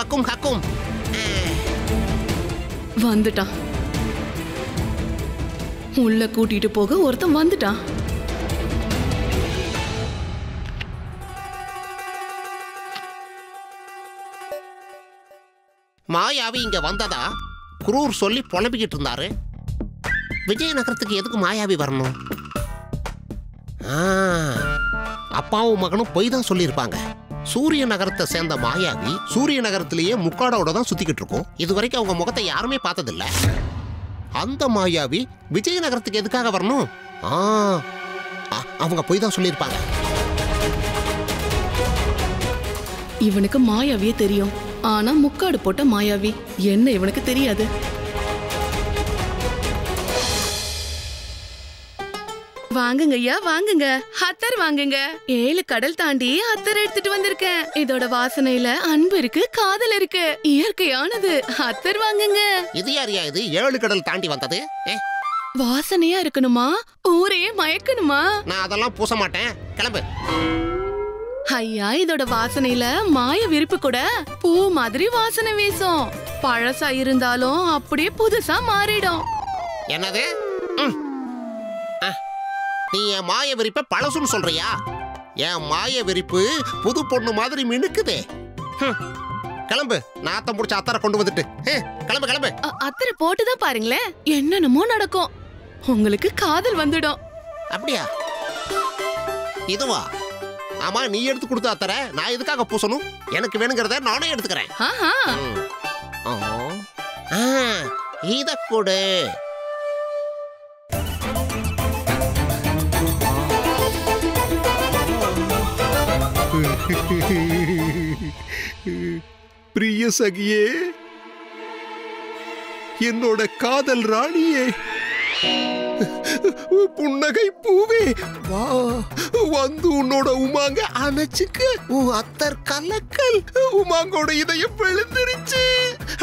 பக்கும் ஹக்கும். வந்துட்டான். உள்ள கூட்டிட்டு போக ஒருத்தன் வந்துட்டான். மாயாவி இங்க வந்ததா குரூர் சொல்லி புலம்பிக்கிட்டு இருந்தாரு. விஜயநகரத்துக்கு எதுக்கு மாயாவி வரணும்? அப்பாவும் மகனும் போய் தான் சொல்லியிருப்பாங்க. சூரிய நகரத்தை சேர்ந்த மாயாவி சூரிய நகரத்திலேயே முக்காடோட தான் சுத்திக்கிட்டு இருக்கும். இது வரைக்கும் அவங்க முகத்தை யாருமே பார்த்ததில்ல. அந்த மாயாவி விஜயநகரத்துக்கு எதுக்காக வரணும்? அவங்க போய் தான் சொல்லியிருப்பாங்க. இவனுக்கு மாயாவியே தெரியும். ஆனா முக்காடு போட்ட மாயாவி என்ன இவனுக்கு தெரியாது. வாங்குங்க ஐயா, வாங்குங்க. அத்தர் வாங்குங்க. 7 கடல் தாண்டி அத்தர் எடுத்துட்டு வந்திருக்கேன். இதோட வாசனையில அன்பு இருக்கு, காதல் இருக்கு, இயற்கையானது. அத்தர் வாங்குங்க. இது யாரியா இது 7 கடல் தாண்டி வந்தது? வாசனையா இருக்கணுமா? ஊரே மயக்கணுமா? நான் அதெல்லாம் பூச மாட்டேன். கிளம்பு. ஐயா, இதோட வாசனையில மாய விருப்பு கூட பூ மாதிரி வாசனை வீசும். பழசா இருந்தாலும் அப்படியே புதுசா மாறிடும். என்னது? நீ என் மாய விரிப்ப பழசுன்னு சொல்றியா? என் மாய விரிப்பு புது பொண்ணு மாதிரி மினுக்குதே. கிளம்பு. நாத்தம் முடிச்ச அத்தரை கொண்டு வந்துட்டு கிளம்பு கிளம்பு. அத்தரை போட்டுதான் பாருங்களேன், என்னென்னமோ நடக்கும். உங்களுக்கு காதல் வந்துடும். அப்படியா? இதுவா? ஆமா, நீ எடுத்து கொடுத்த அத்தரை நான் எதுக்காக பூசணும்? எனக்கு வேணுங்கிறத நானே எடுத்துக்கிறேன். இத கொடு. பிரிய சகியே, என்னோட காதல் ராணியே, புன்னகை பூவே, வா வந்து உன்னோட உமாங்க அணைச்சுக்க. உன் அத்தர் கலக்கல் உமாங்கோட இதயம் விழுந்துருச்சு.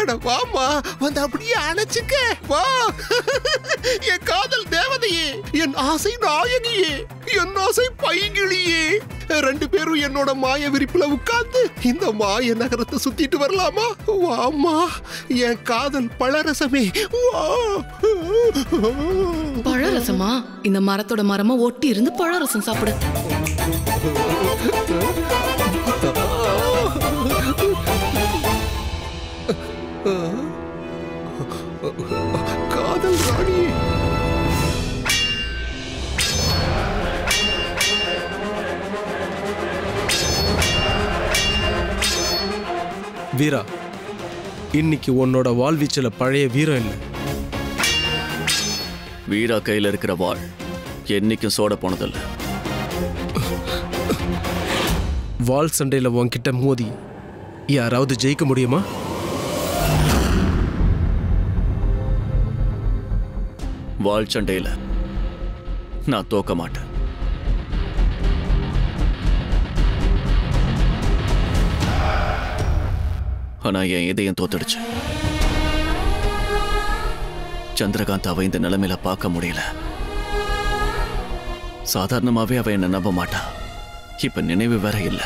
அட வாமா, வந்து அப்படியே அணைச்சுக்க. வா என் காதல் தேவதையே, என் ஆசை நாயகியே, என் ஆசை பைங்கிளியே. 2 பேரும் என்னோட மாய விரிப்புல உட்கார்ந்து இந்த மாய நகரத்தை சுத்திட்டு வரலாமா? வாமா என் காதல் பழரசமே, வா. பழரசமா? இந்த மரத்தோட மரமா ஒட்டி இருந்து பழரசம் சாப்பிடு. காதல் ராணி. வீரா, இன்னைக்கு உன்னோட வாழ்வீச்சுல பழைய வீரம் இல்லை. வீரா கையில் இருக்கிற வாள் என்னைக்கும் சோட போனதில்லை. வால் சண்டையில் உன்கிட்ட மோதி யாராவது ஜெயிக்க முடியுமா? வால் சண்டையில் நான் தோக்க மாட்டேன். ஆனா என் இதயம் தோத்துடுச்சு. சந்திரகாந்த் அவ இந்த நிலைமையில பார்க்க முடியல. சாதாரணமாவே அவ என்ன நம்ப மாட்டா. இப்ப நினைவு வேற இல்ல.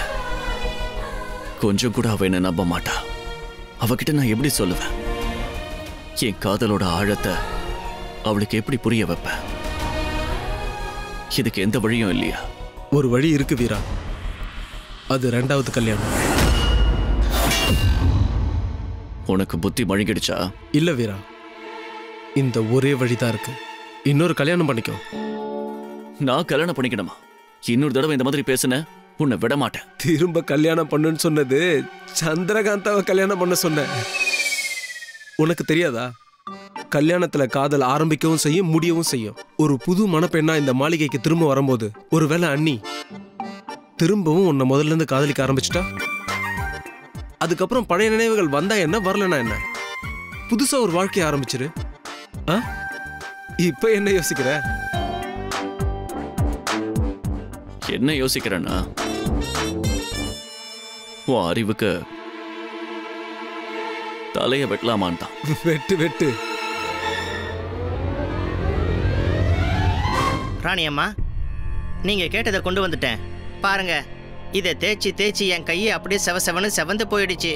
கொஞ்சம் கூட அவ என்ன நம்ப மாட்டா. அவகிட்ட நான் எப்படி சொல்லுவேன்? என் காதலோட ஆழத்தை அவளுக்கு எப்படி புரிய வைப்பேன்? இதுக்கு எந்த வழியும் இல்லையா? ஒரு வழி இருக்கு வீரா. அது 2வது கல்யாணம். உனக்கு புத்தி மழுங்கிடுச்சா? இல்ல வீரா, இந்த ஒரே வழிதான் இருக்கு. இன்னொரு கல்யாணம் பண்ணிக்கோ. நான் கல்யாணம் பண்ணிக்கணுமா? இன்னொரு தடவை இந்த மாதிரி பேசுன உன்னை விட மாட்டேன். திரும்ப கல்யாணம் பண்ணுன்னு சொன்னது சந்திரகாந்தாவை கல்யாணம் பண்ண சொன்ன. உனக்கு தெரியாதா? கல்யாணத்துல காதல் ஆரம்பிக்கவும் செய்யும், முடியவும் செய்யும். ஒரு புது மணப்பெண்ணா இந்த மாளிகைக்கு திரும்ப வரும்போது ஒருவேளை அண்ணி திரும்பவும் உன்னை முதல்ல இருந்து காதலிக்க ஆரம்பிச்சுட்டா, அதுக்கப்புறம் பழைய நினைவுகள் வந்தா என்ன, வரலனா என்ன, புதுசா ஒரு வாழ்க்கைய ஆரம்பிச்சிரு. இப்ப என்ன யோசிக்கிற? என்ன யோசிக்கிறேன்னா, உன் அறிவுக்கு தலைய வெட்டலாமான் தான். வெட்டு வெட்டு. ராணி அம்மா, நீங்க கேட்டதை கொண்டு வந்துட்டேன் பாருங்க. இதை தேய்ச்சி தேய்ச்சி என் கையை அப்படியே செவ செவன்னு செவந்து போயிடுச்சு.